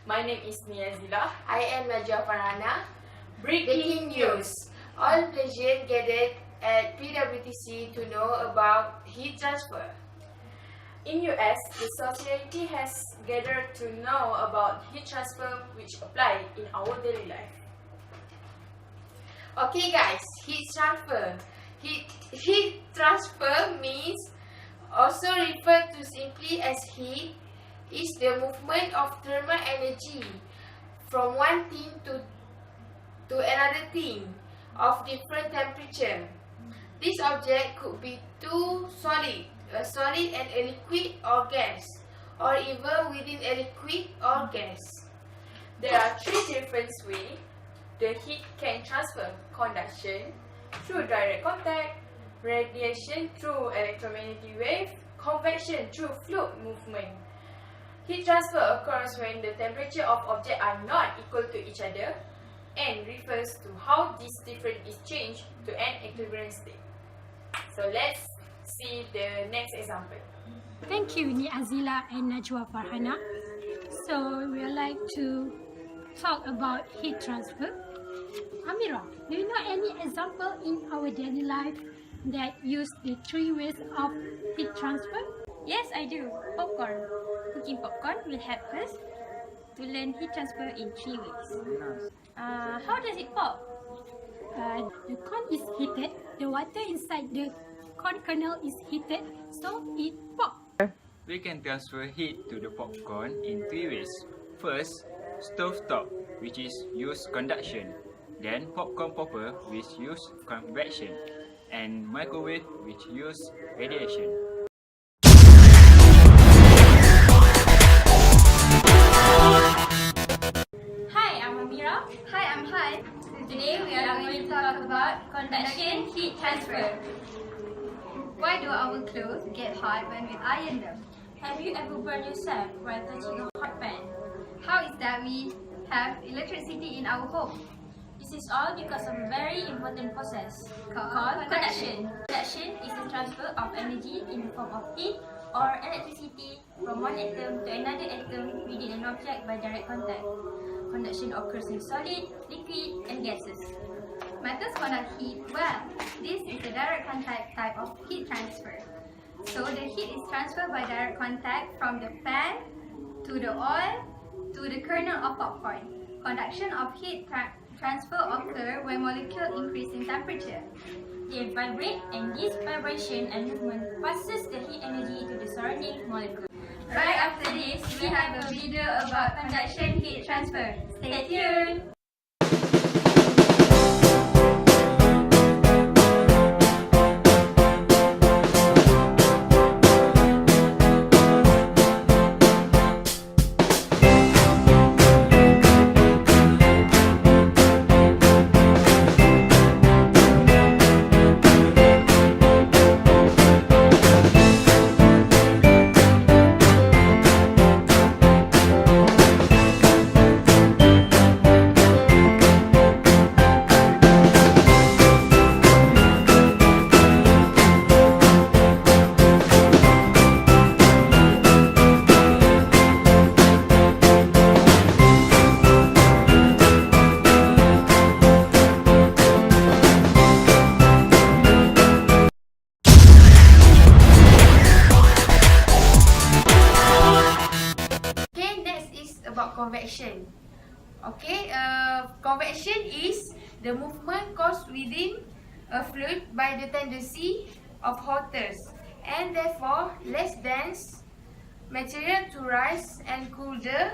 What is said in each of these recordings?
My name is Azilah. I am NAJWA FARHANA. Breaking news. All present gathered at PWTC to know about heat transfer. In US, the society has gathered to know about heat transfer which apply in our daily life. Okay guys, heat transfer. Heat transfer means also referred to simply as heat, is the movement of thermal energy from one thing to another thing of different temperature. This object could be two solid, a solid and a liquid or gas, or even within a liquid or gas. There are three different ways the heat can transfer: conduction through direct contact, radiation through electromagnetic wave, convection through fluid movement. Heat transfer occurs when the temperature of objects are not equal to each other and refers to how this difference is changed to an equilibrium state. So let's see the next example. Thank you, Azilah and NAJWA FARHANA. So we would like to talk about heat transfer. Amira, do you know any example in our daily life that use the three ways of heat transfer? Yes, I do. Popcorn. Cooking popcorn will help us to learn heat transfer in three ways. How does it pop? The corn is heated, the water inside the corn kernel is heated, so it pops. We can transfer heat to the popcorn in three ways. First, stovetop, which is use conduction. Then popcorn popper, which use convection. And microwave, which use radiation. Hi, I'm Amira. Hi, I'm Hai. Today we are going to talk about conduction heat transfer. Why do our clothes get hot when we iron them? Have you ever burned yourself while touching a hot pan? How is that we have electricity in our home? This is all because of a very important process called conduction. Conduction is the transfer of energy in the form of heat or electricity from one atom to another atom within an object by direct contact. Conduction occurs in solid, liquid, and gases. Metals conduct heat well. This is the direct contact type of heat transfer. So the heat is transferred by direct contact from the pan to the oil to the kernel of popcorn. Conduction of heat transfer occurs when molecules increase in temperature. They vibrate, and this vibration and movement passes the heat energy to the surrounding molecule. Right after this, we have a video about conduction heat transfer. Stay tuned! Convection. Okay, convection is the movement caused within a fluid by the tendency of hot and therefore less dense material to rise and colder,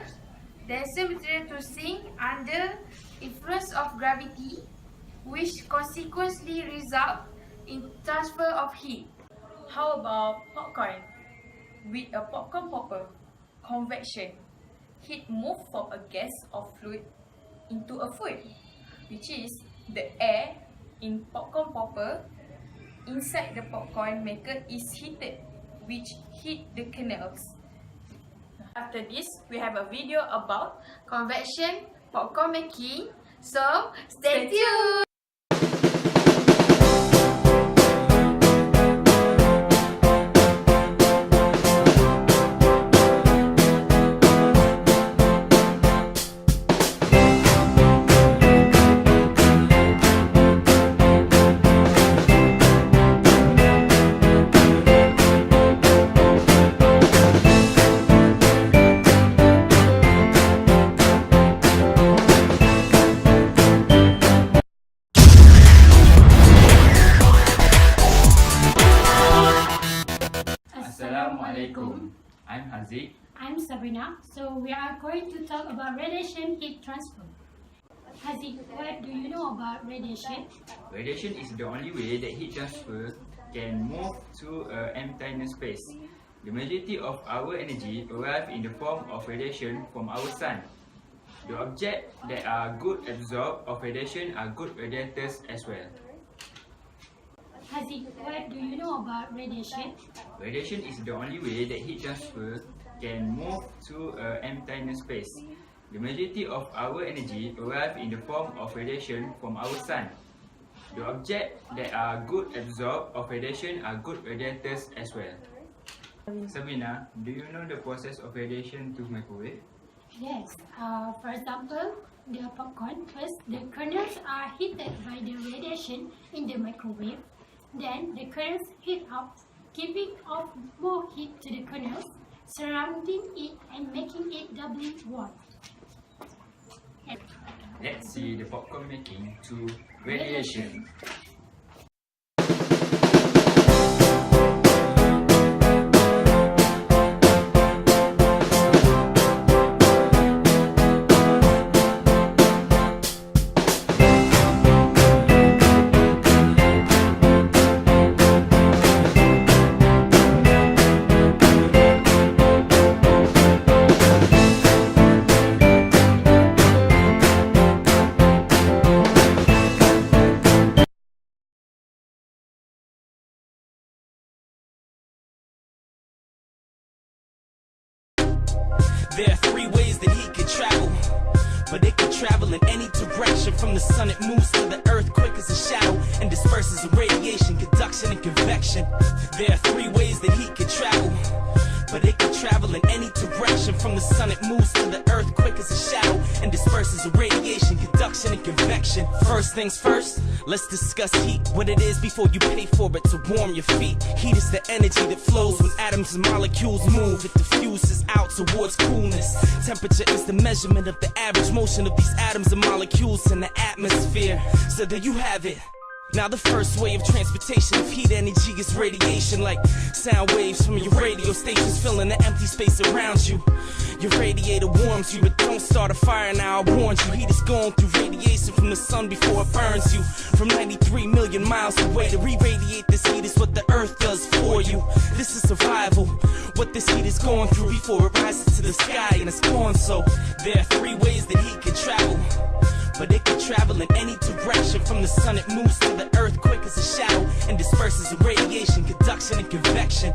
denser material to sink under influence of gravity, which consequently result in transfer of heat. How about popcorn? With a popcorn popper, convection, heat moves from a gas or fluid into a food, which is the air in popcorn popper inside the popcorn maker is heated, which heat the kernels. After this, we have a video about Convection, popcorn making, so stay tuned! Assalamualaikum. I'm HAZIQ. I'm Sabrina. So we are going to talk about radiation heat transfer. HAZIQ, what do you know about radiation? Radiation is the only way that heat transfer can move through an empty space. The majority of our energy arrives in the form of radiation from our sun. The objects that are good absorbers of radiation are good radiators as well. HAZIQ, what do you know about radiation? Radiation is the only way that heat transfer can move through an empty space. The majority of our energy arrives in the form of radiation from our sun. The objects that are good absorbers of radiation are good radiators as well. Sabrina, do you know the process of radiation to microwave? Yes. For example, the popcorn, first the kernels are heated by the radiation in the microwave. Then the kernels heat up, giving off more heat to the kernels, surrounding it and making it doubly warm. Let's see the popcorn making to radiation. There are three ways that heat can travel, but it can travel in any direction. From the sun it moves to the earth quick as a shadow and disperses in radiation, conduction and convection. There are three ways that heat can travel, but it can travel in any direction. From the sun it moves to the earth quick as a shadow and disperses in radiation, conduction and convection. First things first, let's discuss heat, what it is before you pay for it to warm your feet. Heat is the energy that flows when atoms and molecules move. It diffuses out towards coolness. Temperature is the measurement of the average motion of these atoms and molecules in the atmosphere. So there you have it. Now the first way of transportation of heat energy is radiation, like sound waves from your radio stations filling the empty space around you. Your radiator warms you, but don't start a fire now, I warned you. Heat is going through radiation from the sun before it burns you. From 93 million miles away, to re-radiate this heat is what the earth does for you. This is survival, what this heat is going through before it rises to the sky and it's gone. So there are three ways that heat can travel, but it can travel in any direction. From the sun it moves to the earth quick as a shadow and disperses in radiation, conduction and convection.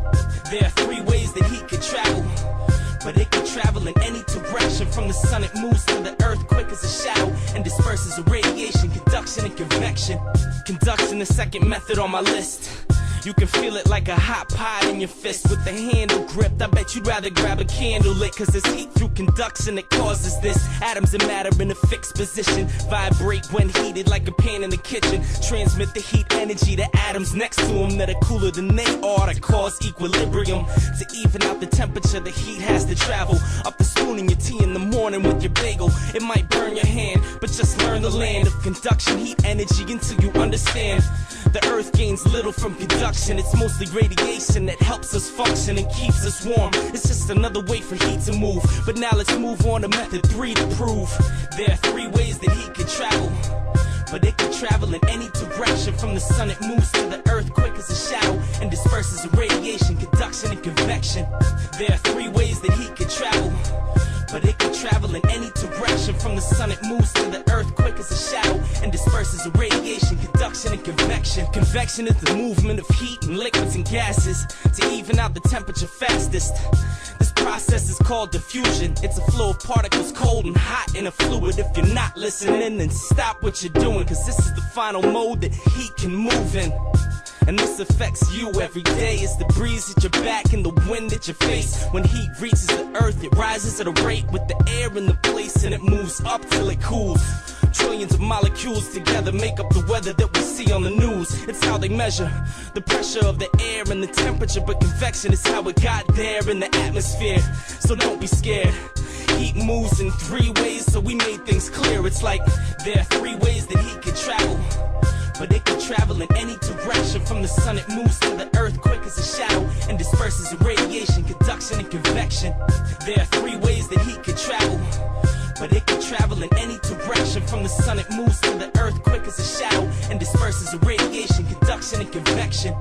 There are three ways that heat can travel, but it can travel in any direction. From the sun it moves to the earth quick as a shadow and disperses in radiation, conduction and convection. Conduction, the second method on my list. You can feel it like a hot pot in your fist with the handle gripped. I bet you'd rather grab a candle lit, cause it's heat through conduction that causes this. Atoms and matter in a fixed position vibrate when heated like a pan in the kitchen. Transmit the heat energy to atoms next to them that are cooler than they are to cause equilibrium. To even out the temperature the heat has to travel up the spoon in your tea in the morning with your bagel. It might burn your hand, but just learn the land of conduction heat energy until you understand The earth gains little from conduction. It's mostly radiation that helps us function and keeps us warm. It's just another way for heat to move. But now let's move on to method 3 to prove. There are 3 ways that heat can travel, but it can travel in any direction. From the sun it moves to the earth quick as a shadow and disperses in radiation, conduction, and convection. There are 3 ways that heat can travel, but it can travel in any direction. From the sun it moves to the earth quick as a shadow and disperses in radiation, conduction, and convection. Convection is the movement of heat in liquids and gases to even out the temperature fastest. This process is called diffusion. It's a flow of particles cold and hot in a fluid. If you're not listening, then stop what you're doing, cause this is the final mode that heat can move in. And this affects you every day. It's the breeze at your back and the wind at your face. When heat reaches the earth, it rises at a rate with the air in the place, and it moves up till it cools. Trillions of molecules together make up the weather that we see on the news. It's how they measure the pressure of the air and the temperature, but convection is how it got there in the atmosphere. So don't be scared. Heat moves in 3 ways, so we made things clear. It's like there are 3 ways that heat can travel, but it can travel in any direction. From the sun it moves to the earth quick as a shadow and disperses in radiation, conduction, and convection. There are 3 ways that heat can travel, but it can travel in any direction. From the sun it moves to the earth quick as a shadow and disperses in radiation, conduction, and convection.